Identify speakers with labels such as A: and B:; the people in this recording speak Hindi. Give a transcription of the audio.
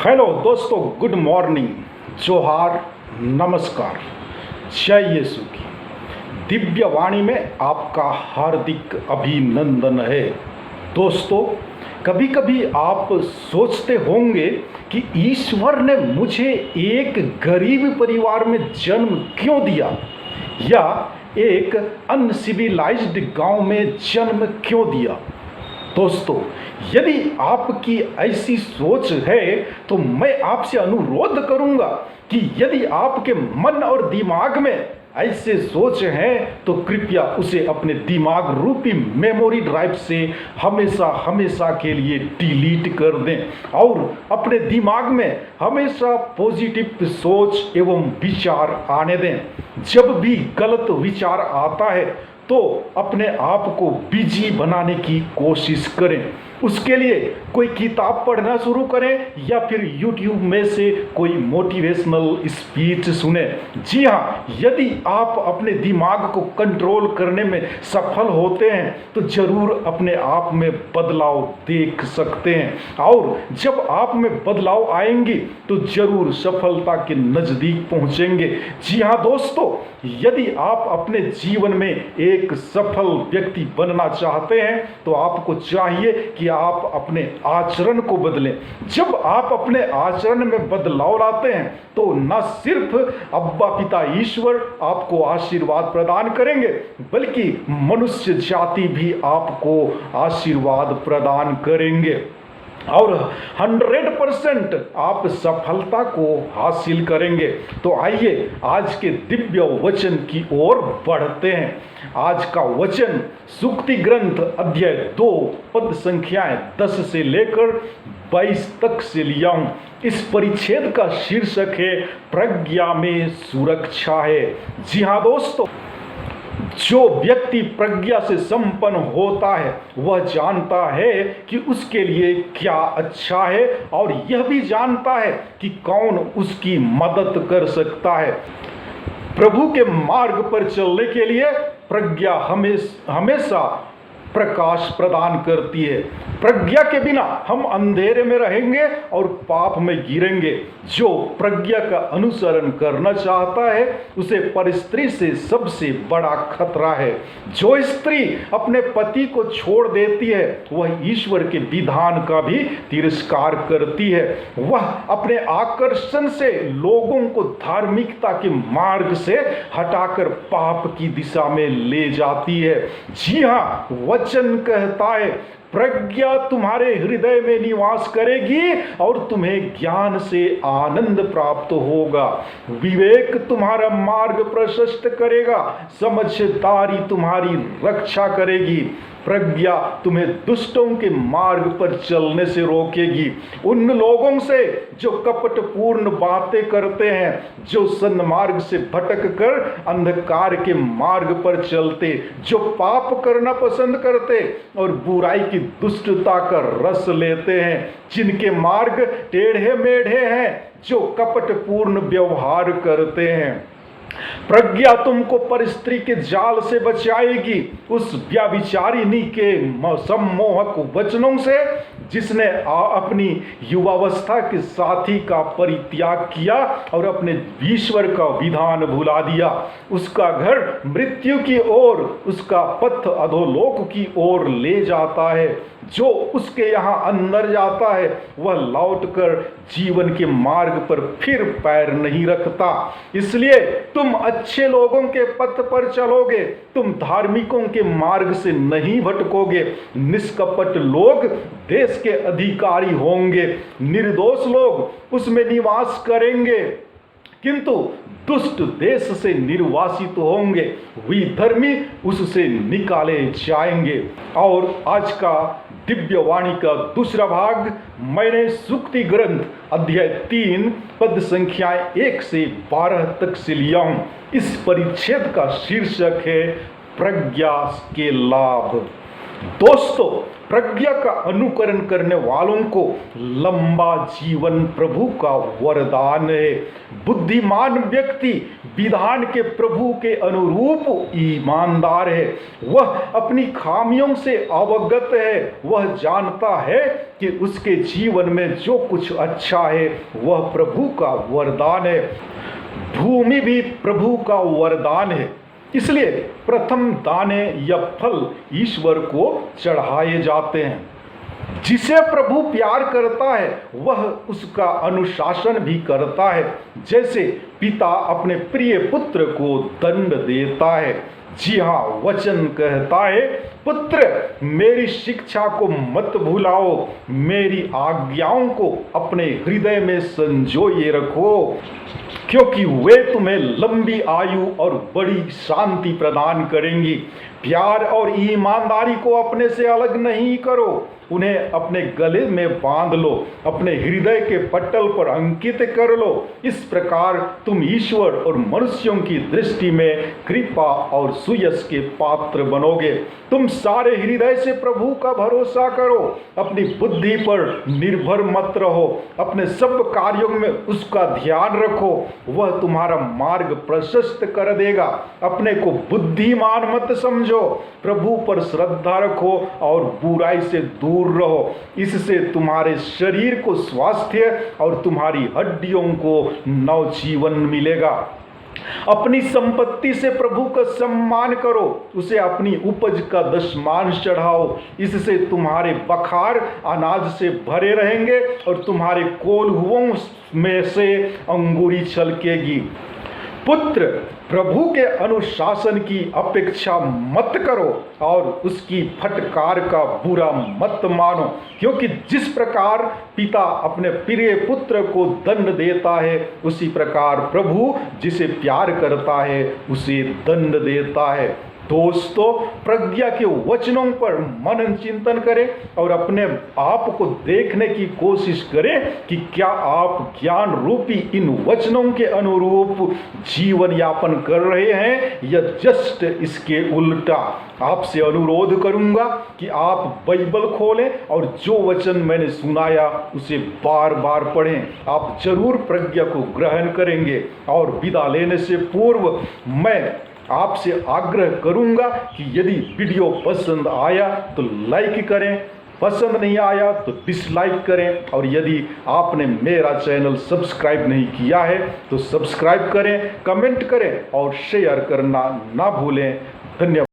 A: हेलो दोस्तों, गुड मॉर्निंग, जोहार, नमस्कार, जय यीशु की दिव्य वाणी में आपका हार्दिक अभिनंदन है। दोस्तों, कभी कभी आप सोचते होंगे कि ईश्वर ने मुझे एक गरीब परिवार में जन्म क्यों दिया या एक अनसिविलाइज्ड गांव में जन्म क्यों दिया। दोस्तों, यदि आपकी ऐसी सोच है तो मैं आपसे अनुरोध करूंगा कि यदि आपके मन और दिमाग में ऐसे सोच हैं तो कृपया उसे अपने दिमाग रूपी मेमोरी ड्राइव से हमेशा हमेशा के लिए डिलीट कर दें और अपने दिमाग में हमेशा पॉजिटिव सोच एवं विचार आने दें। जब भी गलत विचार आता है तो अपने आप को बिजी बनाने की कोशिश करें। उसके लिए कोई किताब पढ़ना शुरू करें या फिर YouTube में से कोई मोटिवेशनल स्पीच सुने। जी हाँ, यदि आप अपने दिमाग को कंट्रोल करने में सफल होते हैं तो जरूर अपने आप में बदलाव देख सकते हैं और जब आप में बदलाव आएंगे तो जरूर सफलता के नज़दीक पहुंचेंगे। जी हाँ दोस्तों, यदि आप अपने जीवन में एक सफल व्यक्ति बनना चाहते हैं तो आपको चाहिए कि आप अपने आचरण को बदलें। जब आप अपने आचरण में बदलाव लाते हैं तो न सिर्फ अब्बा पिता ईश्वर आपको आशीर्वाद प्रदान करेंगे बल्कि मनुष्य जाति भी आपको आशीर्वाद प्रदान करेंगे और 100% आप सफलता को हासिल करेंगे। तो आइए आज के दिव्य वचन की ओर बढ़ते हैं। आज का वचन सूक्ति ग्रंथ अध्याय 2 पद संख्याएं 10 से लेकर 22 तक से लिया हूं। इस परिच्छेद का शीर्षक है प्रज्ञा में सुरक्षा है। जी हाँ दोस्तों, जो व्यक्ति प्रज्ञा से संपन्न होता है वह जानता है कि उसके लिए क्या अच्छा है और यह भी जानता है कि कौन उसकी मदद कर सकता है। प्रभु के मार्ग पर चलने के लिए प्रज्ञा हमेशा प्रकाश प्रदान करती है। प्रज्ञा के बिना हम अंधेरे में रहेंगे और पाप में गिरेंगे। जो प्रज्ञा का अनुसरण करना चाहता है उसे परस्त्री से सबसे बड़ा खतरा है। जो स्त्री अपने पति को छोड़ देती है वह ईश्वर के विधान का भी तिरस्कार करती है। वह अपने आकर्षण से लोगों को धार्मिकता के मार्ग से हटाकर पाप की दिशा में ले जाती है। जी हाँ, वचन कहता है प्रज्ञा तुम्हारे हृदय में निवास करेगी और तुम्हें ज्ञान से आनंद प्राप्त होगा। विवेक तुम्हारा मार्ग प्रशस्त करेगा, समझदारी तुम्हारी रक्षा करेगी। प्रज्ञा तुम्हें दुष्टों के मार्ग पर चलने से रोकेगी, उन लोगों से जो कपटपूर्ण बातें करते हैं, जो सन्मार्ग से भटक कर अंधकार के मार्ग पर चलते, जो पाप करना पसंद करते और बुराई की दुष्टता का रस लेते हैं, जिनके मार्ग टेढ़े मेढ़े हैं, जो कपटपूर्ण व्यवहार करते हैं। प्रज्ञा तुमको परस्त्री के जाल से बचाएगी, उस व्यभिचारिणी के सम्मोहक वचनों से जिसने अपनी युवावस्था के साथी का परित्याग किया और अपने ईश्वर का विधान भुला दिया। उसका घर मृत्यु की ओर, उसका पथ अधोलोक की ओर ले जाता है। जो उसके यहाँ अंदर जाता है वह लौटकर जीवन के मार्ग पर फिर पैर नहीं रखता। इसलिए तुम अच्छे लोगों के पथ पर चलोगे, तुम धार्मिकों के मार्ग से नहीं भटकोगे। निष्कपट लोग देश के अधिकारी होंगे, निर्दोष लोग उसमें निवास करेंगे, किंतु दुष्ट देश से निर्वासित होंगे, विधर्मी उससे निकाले जाएंगे। और आज का दिव्य वाणी का दूसरा भाग मैंने सूक्ति ग्रंथ अध्याय 3 पद संख्याएं 1 से 12 तक से लिया हूं। इस परिच्छेद का शीर्षक है प्रज्ञा के लाभ। दोस्तों, प्रज्ञा का अनुकरण करने वालों को लंबा जीवन प्रभु का वरदान है। बुद्धिमान व्यक्ति विधान के प्रभु के अनुरूप ईमानदार है, वह अपनी खामियों से अवगत है, वह जानता है कि उसके जीवन में जो कुछ अच्छा है वह प्रभु का वरदान है। भूमि भी प्रभु का वरदान है, इसलिए प्रथम दाने या फल ईश्वर को चढ़ाए जाते हैं। जिसे प्रभु प्यार करता है वह उसका अनुशासन भी करता है, जैसे पिता अपने प्रिय पुत्र को दंड देता है। जी हाँ, वचन कहता है, पुत्र मेरी शिक्षा को मत भुलाओ, मेरी आज्ञाओं को अपने हृदय में संजोए रखो, क्योंकि वे तुम्हें लंबी आयु और बड़ी शांति प्रदान करेंगी। प्यार और ईमानदारी को अपने से अलग नहीं करो, उन्हें अपने गले में बांध लो, अपने हृदय के पटल पर अंकित कर लो। इस प्रकार तुम ईश्वर और मनुष्यों की दृष्टि में कृपा और सुयश के पात्र बनोगे। तुम सारे हृदय से प्रभु का भरोसा करो, अपनी बुद्धि पर निर्भर मत रहो, अपने सब कार्यों में उसका ध्यान रखो, वह तुम्हारा मार्ग प्रशस्त कर देगा। अपने को बुद्धिमान मत समझो, प्रभु पर श्रद्धा रखो और बुराई से दूर रहो। इससे तुम्हारे शरीर को स्वास्थ्य और तुम्हारी हड्डियों को नवजीवन मिलेगा। अपनी संपत्ति से प्रभु का सम्मान करो, उसे अपनी उपज का दशमांश चढ़ाओ। इससे तुम्हारे बखार अनाज से भरे रहेंगे और तुम्हारे कोल्हुओं में से अंगूरी छलकेगी। पुत्र, प्रभु के अनुशासन की अपेक्षा मत करो और उसकी फटकार का बुरा मत मानो, क्योंकि जिस प्रकार पिता अपने प्रिय पुत्र को दंड देता है, उसी प्रकार प्रभु जिसे प्यार करता है उसे दंड देता है। दोस्तों, प्रज्ञा के वचनों पर मनन चिंतन करें और अपने आप को देखने की कोशिश करें कि क्या आप ज्ञान रूपी इन वचनों के अनुरूप जीवन यापन कर रहे हैं या जस्ट इसके उल्टा। आपसे अनुरोध करूंगा कि आप बाइबल खोलें और जो वचन मैंने सुनाया उसे बार बार पढ़ें। आप जरूर प्रज्ञा को ग्रहण करेंगे। और विदा लेने से पूर्व मैं आपसे आग्रह करूंगा कि यदि वीडियो पसंद आया तो लाइक करें, पसंद नहीं आया तो डिसलाइक करें, और यदि आपने मेरा चैनल सब्सक्राइब नहीं किया है तो सब्सक्राइब करें, कमेंट करें और शेयर करना ना भूलें। धन्यवाद।